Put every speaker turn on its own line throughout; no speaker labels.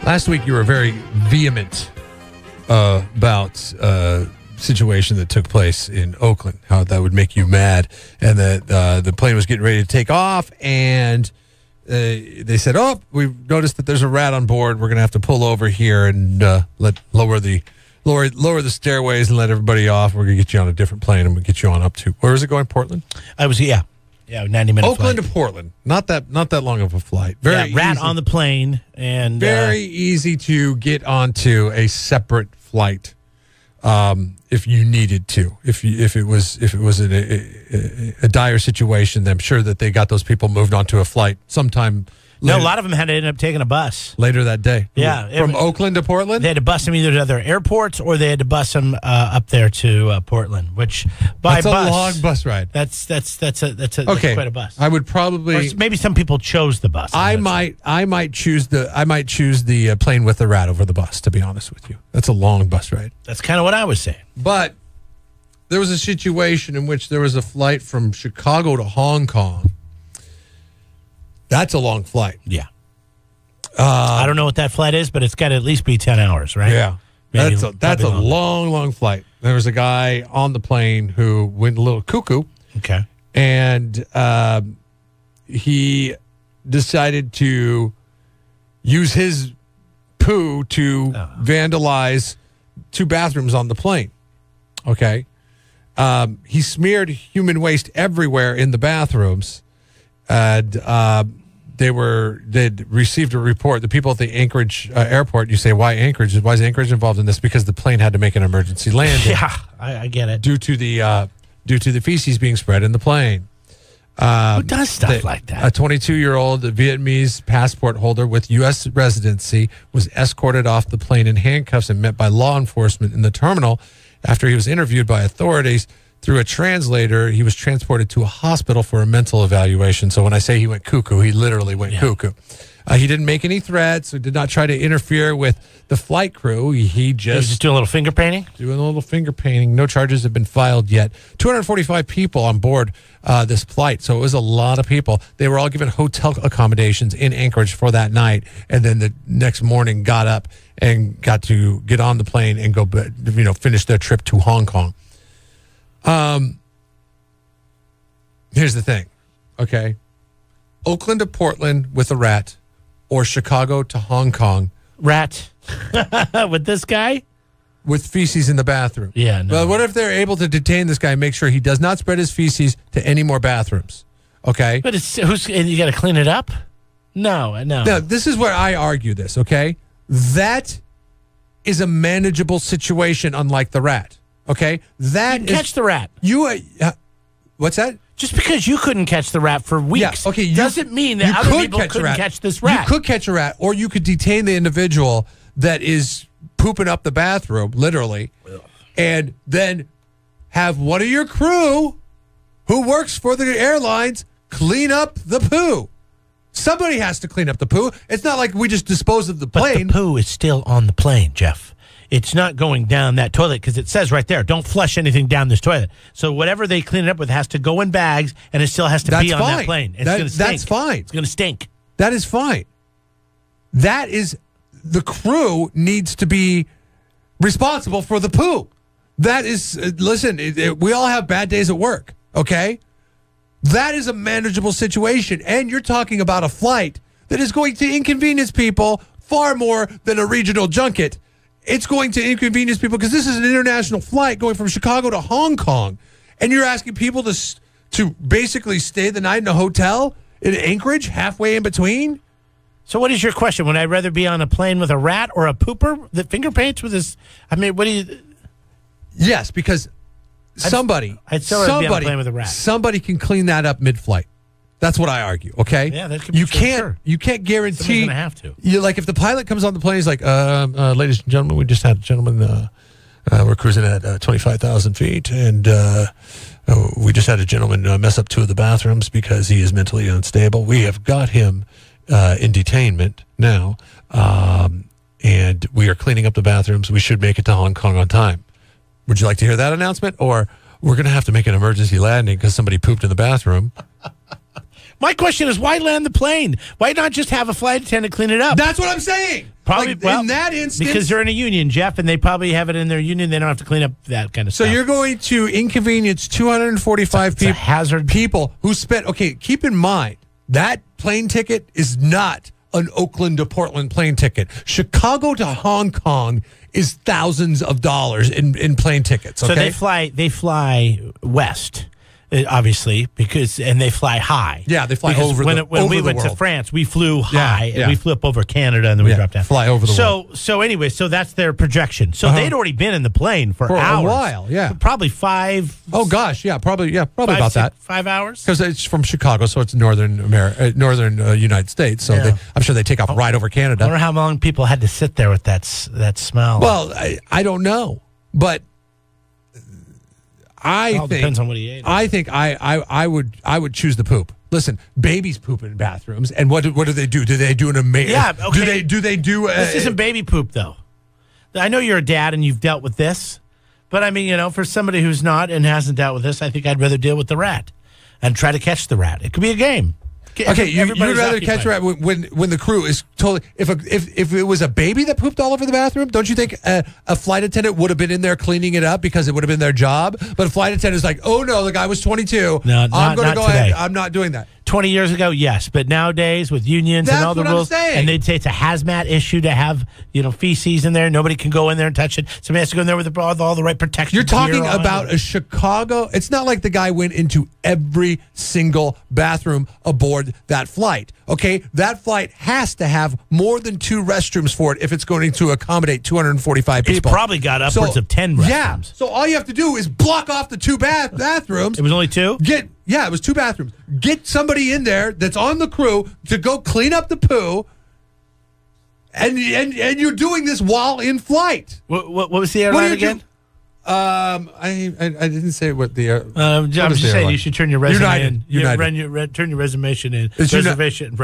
Last week, you were very vehement about a situation that took place in Oakland, how that would make you mad, and that the plane was getting ready to take off, and they said, "Oh, we've noticed that there's a rat on board. We're going to have to pull over here and lower the stairways and let everybody off. We're going to get you on a different plane, and we'll get you on up to where is it going? Portland?
I was 90-minute
Oakland
flight.
to Portland. Not that long of a flight. Very
rat
easy.
on the plane, and
Very easy to get onto a separate flight if you needed to. If it was a dire situation, I'm sure that they got those people moved onto a flight sometime.
a lot of them had to end up taking a bus.
Later that day.
Yeah.
From Oakland to Portland?
They had to bus them either to other airports or they had to bus them up there to Portland, which
That's a long bus ride.
That's quite a bus.
I would probably...
Or maybe some people chose the bus.
I might choose the plane with the rat over the bus, to be honest with you. That's a long bus ride.
That's kind of what I was saying.
But there was a situation in which there was a flight from Chicago to Hong Kong. That's a long flight.
Yeah. I don't know what that flight is, but it's got to at least be 10 hours, right?
Yeah.
Maybe
That's a long flight. There was a guy on the plane who went a little cuckoo.
Okay.
And he decided to use his poo to vandalize 2 bathrooms on the plane. Okay. He smeared human waste everywhere in the bathrooms. And they'd received a report. The people at the Anchorage airport, you say, why Anchorage? Why is Anchorage involved in this? Because the plane had to make an emergency landing.
Yeah, I get it.
Due to the feces being spread in the plane.
Who does stuff like that?
A 22-year-old Vietnamese passport holder with U.S. residency was escorted off the plane in handcuffs and met by law enforcement in the terminal. After he was interviewed by authorities through a translator, he was transported to a hospital for a mental evaluation. So when I say he went cuckoo, he literally went cuckoo. He didn't make any threats. He did not try to interfere with the flight crew. He was
just doing a little finger painting?
Doing a little finger painting. No charges have been filed yet. 245 people on board this flight, so it was a lot of people. They were all given hotel accommodations in Anchorage for that night, and then the next morning got up and got to get on the plane and go, finish their trip to Hong Kong. Here's the thing, okay? Oakland to Portland with a rat, or Chicago to Hong Kong.
Rat. With this guy?
With feces in the bathroom.
Yeah, no.
But what if they're able to detain this guy and make sure he does not spread his feces to any more bathrooms? Okay?
But and you got to clean it up? No.
No, this is where I argue this, okay? That is a manageable situation, unlike the rat. Okay?
Catch the rat.
What's that?
Just because you couldn't catch the rat for weeks doesn't mean that other people couldn't catch this rat.
You could catch a rat, or you could detain the individual that is pooping up the bathroom, literally, and then have one of your crew who works for the airlines clean up the poo. Somebody has to clean up the poo. It's not like we just dispose of the plane.
But the poo is still on the plane, Jeff. It's not going down that toilet because it says right there, don't flush anything down this toilet. So whatever they clean it up with has to go in bags, and it still has to be on that plane. It's going to stink.
That's fine.
It's going to stink.
That is fine. That is, the crew needs to be responsible for the poo. That is, listen, we all have bad days at work, okay? That is a manageable situation, and you're talking about a flight that is going to inconvenience people far more than a regional junket. It's going to inconvenience people because this is an international flight going from Chicago to Hong Kong, and you're asking people to basically stay the night in a hotel in Anchorage, halfway in between.
So what is your question? Would I rather be on a plane with a rat or a pooper that finger paints with his? I mean, what do you?
Yes, because somebody
be on a plane with a rat.
Somebody can clean that up mid-flight. That's what I argue. Okay.
Yeah, that could be true.
You can't guarantee.
Somebody's gonna have to.
You like if the pilot comes on the plane, he's like, "Ladies and gentlemen, we just had a gentleman. We're cruising at 25,000 feet, and we just had a gentleman mess up 2 of the bathrooms because he is mentally unstable. We have got him in detainment now, and we are cleaning up the bathrooms. We should make it to Hong Kong on time. Would you like to hear that announcement, or we're going to have to make an emergency landing because somebody pooped in the bathroom?"
My question is, why land the plane? Why not just have a flight attendant clean it up?
That's what I'm saying.
Probably
in that instance,
because they're in a union, Jeff, and they probably have it in their union. They don't have to clean up that kind of stuff.
So you're going to inconvenience 245 people,
hazard.
People who spent. Okay, keep in mind that plane ticket is not an Oakland to Portland plane ticket. Chicago to Hong Kong is thousands of dollars in plane tickets. Okay?
So they fly west. Obviously, and they fly high.
Yeah, they fly
because
over
when
the
when we went
world.
to France, we flew high,
Yeah.
and we flew up over Canada, and then we dropped down.
Fly over the world.
So anyway, so that's their projection. So they'd already been in the plane for hours.
A while, yeah.
Probably 5.
Oh, gosh, yeah, probably about that.
5 hours?
Because it's from Chicago, so it's northern United States. So I'm sure they take off right over Canada.
I wonder how long people had to sit there with that smell.
Well, I don't know, but
depends on what he ate.
I think I would choose the poop. Listen, babies poop in bathrooms, and what do they do? Do they do an amazing?
Yeah, okay.
Do they do?
This isn't baby poop though. I know you're a dad and you've dealt with this, but I mean, for somebody who's not and hasn't dealt with this, I think I'd rather deal with the rat and try to catch the rat. It could be a game.
Okay, you would rather catch a rat when the crew is totally. If it was a baby that pooped all over the bathroom, don't you think a flight attendant would have been in there cleaning it up because it would have been their job? But a flight attendant is like, oh no, the guy was 22.
No,
I'm going to go
today.
ahead. I'm not doing that.
20 years ago, yes, but nowadays with unions and all the rules, and they'd say it's a hazmat issue to have feces in there. Nobody can go in there and touch it. Somebody has to go in there with all the right protection.
You're talking about a Chicago. It's not like the guy went into every single bathroom aboard that flight. Okay, that flight has to have more than 2 restrooms for it if it's going to accommodate 245 people.
It's probably got upwards of 10 restrooms.
Yeah, so all you have to do is block off the 2 bathrooms.
It was only 2?
Yeah, it was 2 bathrooms. Get somebody in there that's on the crew to go clean up the poo, and you're doing this while in flight.
What was the airline again?
I didn't say what the.
I'm just saying you should turn your resume
United.
turn your reservation in. Reservation.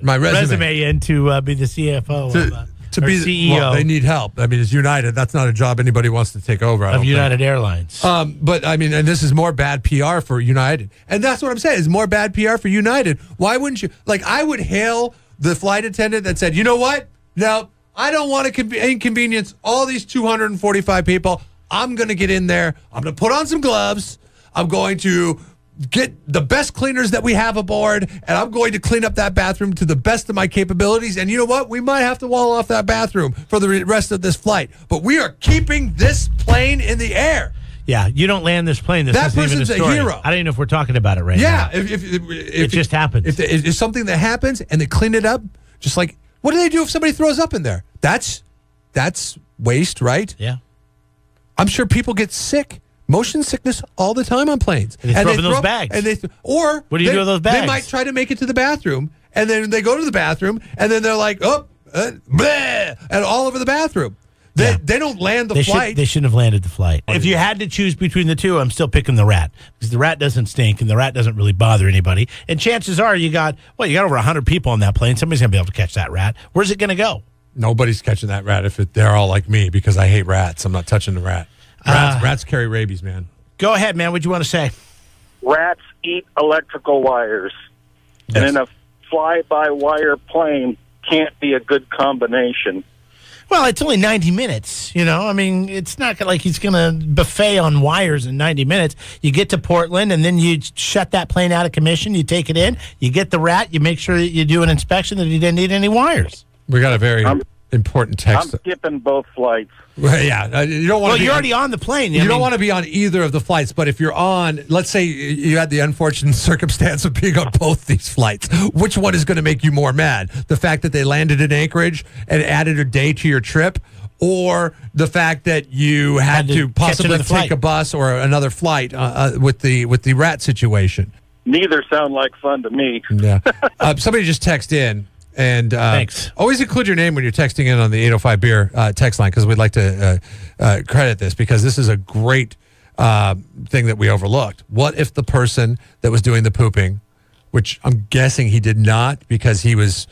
My resume
in to be the CFO.
To be
CEO.
Well, they need help. I mean, it's United. That's not a job anybody wants to take over.
Of United Airlines.
But I mean, and this is more bad PR for United. And that's what I'm saying. It's more bad PR for United. Why wouldn't you? Like, I would hail the flight attendant that said, you know what? No, I don't want to inconvenience all these 245 people. I'm going to get in there. I'm going to put on some gloves. I'm going to get the best cleaners that we have aboard, and I'm going to clean up that bathroom to the best of my capabilities. And you know what? We might have to wall off that bathroom for the rest of this flight. But we are keeping this plane in the air.
Yeah, you don't land this plane. That person's
a hero.
I don't even know if we're talking about it right now.
Yeah,
if it just happens.
If it's something that happens and they clean it up, just like, what do they do if somebody throws up in there? That's waste, right?
Yeah.
I'm sure people get sick. Motion sickness all the time on planes.
And they throw up in those bags.
Or
what do you do with those bags?
They might try to make it to the bathroom, and then they go to the bathroom, and then they're like, bleh, and all over the bathroom. They don't land the flight.
They shouldn't have landed the flight. If you had to choose between the two, I'm still picking the rat, because the rat doesn't stink, and the rat doesn't really bother anybody. And chances are you got over 100 people on that plane. Somebody's going to be able to catch that rat. Where's it going to go?
Nobody's catching that rat if they're all like me, because I hate rats. I'm not touching the rat. Rats carry rabies, man.
Go ahead, man. What do you want to say?
Rats eat electrical wires. Yes. And in a fly-by-wire plane can't be a good combination.
Well, it's only 90 minutes, I mean, it's not like he's going to buffet on wires in 90 minutes. You get to Portland, and then you shut that plane out of commission. You take it in. You get the rat. You make sure that you do an inspection that he didn't need any wires.
We got a very important text.
I'm skipping both flights.
Well, yeah, you don't want.
Well, you're already on the plane.
You don't want to be on either of the flights. But if you're on, let's say you had the unfortunate circumstance of being on both these flights, which one is going to make you more mad? The fact that they landed in Anchorage and added a day to your trip, or the fact that you had to possibly take a bus or another flight with the rat situation?
Neither sound like fun to me.
Yeah. Somebody just texted in. And
thanks.
Always include your name when you're texting in on the 805 Beer text line, because we'd like to credit this, because this is a great thing that we overlooked. What if the person that was doing the pooping, which I'm guessing he did not because he was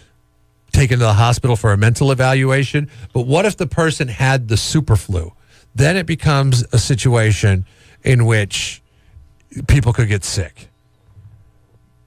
taken to the hospital for a mental evaluation, but what if the person had the super flu? Then it becomes a situation in which people could get sick.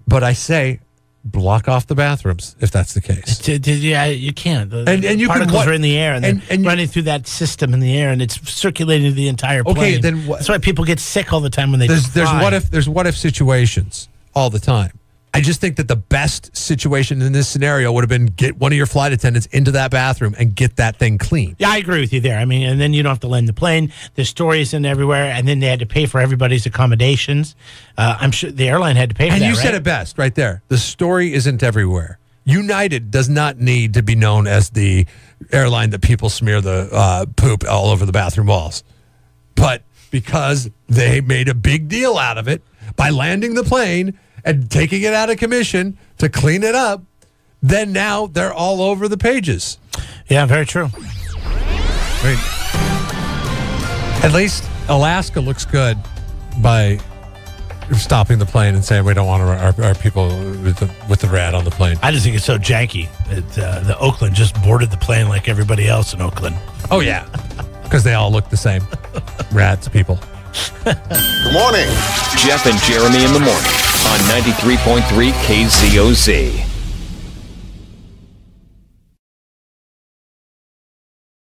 But I say, block off the bathrooms if that's the case.
Yeah, you can't.
And you can
particles are in the air and
and
running through that system in the air, and it's circulating to the entire plane.
Okay, then
that's why people get sick all the time when they
there's
fly.
what if situations all the time. I just think that the best situation in this scenario would have been get one of your flight attendants into that bathroom and get that thing clean.
Yeah, I agree with you there. I mean, and then you don't have to land the plane. The stories in everywhere, and then they had to pay for everybody's accommodations. I'm sure the airline had to pay for that.
And you said it best right there. The story isn't everywhere. United does not need to be known as the airline that people smear the poop all over the bathroom walls. But because they made a big deal out of it by landing the plane and taking it out of commission to clean it up, then now they're all over the pages.
Yeah, very true.
Right. At least Alaska looks good by stopping the plane and saying we don't want our people with the rat on the plane.
I just think it's so janky that the Oakland just boarded the plane like everybody else in Oakland.
Oh, yeah. Because they all look the same. Rats, people.
Good morning.
Jeff and Jeremy in the morning on 93.3 KZOZ.